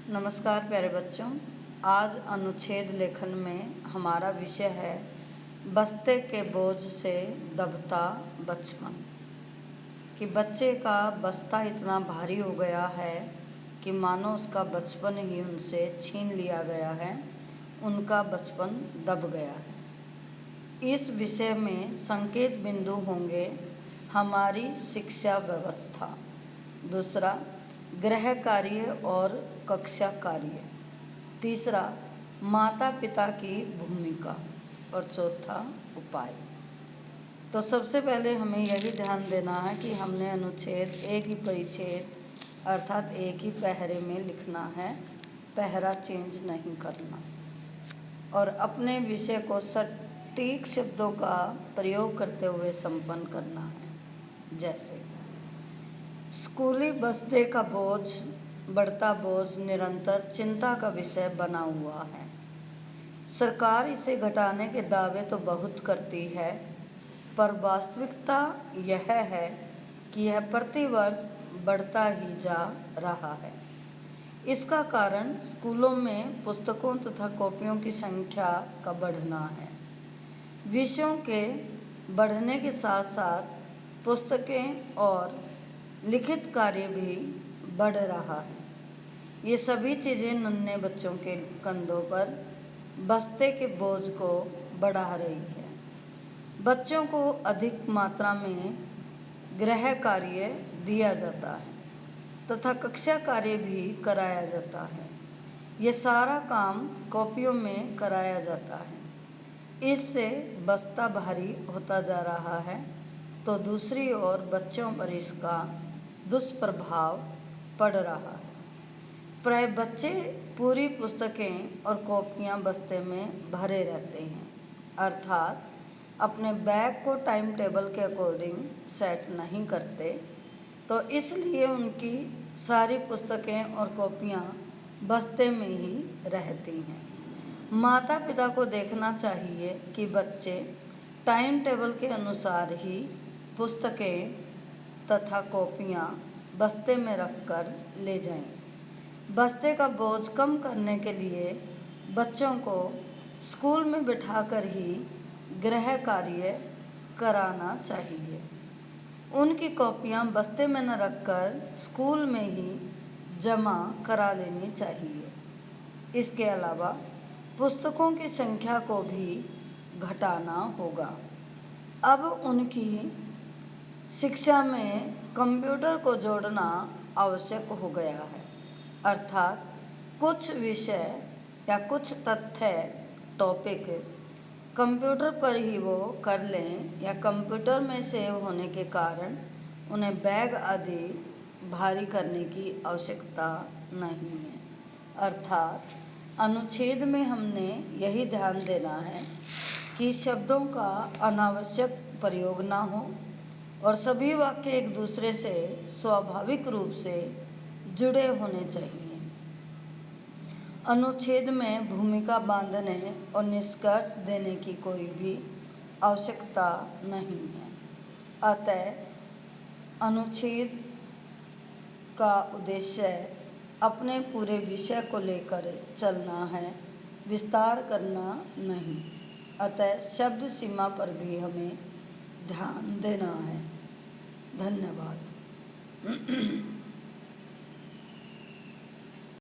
नमस्कार प्यारे बच्चों। आज अनुच्छेद लेखन में हमारा विषय है बस्ते के बोझ से दबता बचपन। कि बच्चे का बस्ता इतना भारी हो गया है कि मानो उसका बचपन ही उनसे छीन लिया गया है, उनका बचपन दब गया है। इस विषय में संकेत बिंदु होंगे हमारी शिक्षा व्यवस्था, दूसरा गृह कार्य और कक्षा कार्य, तीसरा माता पिता की भूमिका और चौथा उपाय। तो सबसे पहले हमें यही ध्यान देना है कि हमने अनुच्छेद एक ही परिच्छेद अर्थात एक ही पहरे में लिखना है, पहरा चेंज नहीं करना और अपने विषय को सटीक शब्दों का प्रयोग करते हुए संपन्न करना है। जैसे स्कूली बस्ते का बोझ, बढ़ता बोझ निरंतर चिंता का विषय बना हुआ है। सरकार इसे घटाने के दावे तो बहुत करती है, पर वास्तविकता यह है कि यह प्रतिवर्ष बढ़ता ही जा रहा है। इसका कारण स्कूलों में पुस्तकों तथा कॉपियों की संख्या का बढ़ना है। विषयों के बढ़ने के साथ साथ पुस्तकें और लिखित कार्य भी बढ़ रहा है। ये सभी चीज़ें नन्हे बच्चों के कंधों पर बस्ते के बोझ को बढ़ा रही है। बच्चों को अधिक मात्रा में गृह कार्य दिया जाता है तथा कक्षा कार्य भी कराया जाता है। ये सारा काम कॉपियों में कराया जाता है। इससे बस्ता भारी होता जा रहा है, तो दूसरी ओर बच्चों पर इसका दुष्प्रभाव पड़ रहा है। प्राय बच्चे पूरी पुस्तकें और कॉपियाँ बस्ते में भरे रहते हैं, अर्थात अपने बैग को टाइम टेबल के अकॉर्डिंग सेट नहीं करते, तो इसलिए उनकी सारी पुस्तकें और कॉपियाँ बस्ते में ही रहती हैं। माता पिता को देखना चाहिए कि बच्चे टाइम टेबल के अनुसार ही पुस्तकें तथा कॉपियाँ बस्ते में रखकर ले जाएं। बस्ते का बोझ कम करने के लिए बच्चों को स्कूल में बिठाकर ही गृह कार्य कराना चाहिए। उनकी कॉपियाँ बस्ते में न रखकर स्कूल में ही जमा करा लेनी चाहिए। इसके अलावा पुस्तकों की संख्या को भी घटाना होगा। अब उनकी शिक्षा में कंप्यूटर को जोड़ना आवश्यक हो गया है, अर्थात कुछ विषय या कुछ तथ्य टॉपिक कंप्यूटर पर ही वो कर लें या कंप्यूटर में सेव होने के कारण उन्हें बैग आदि भारी करने की आवश्यकता नहीं है। अर्थात अनुच्छेद में हमने यही ध्यान देना है कि शब्दों का अनावश्यक प्रयोग ना हो और सभी वाक्य एक दूसरे से स्वाभाविक रूप से जुड़े होने चाहिए। अनुच्छेद में भूमिका बांधने और निष्कर्ष देने की कोई भी आवश्यकता नहीं है। अतः अनुच्छेद का उद्देश्य अपने पूरे विषय को लेकर चलना है, विस्तार करना नहीं। अतः शब्द सीमा पर भी हमें ध्यान देना है। धन्यवाद।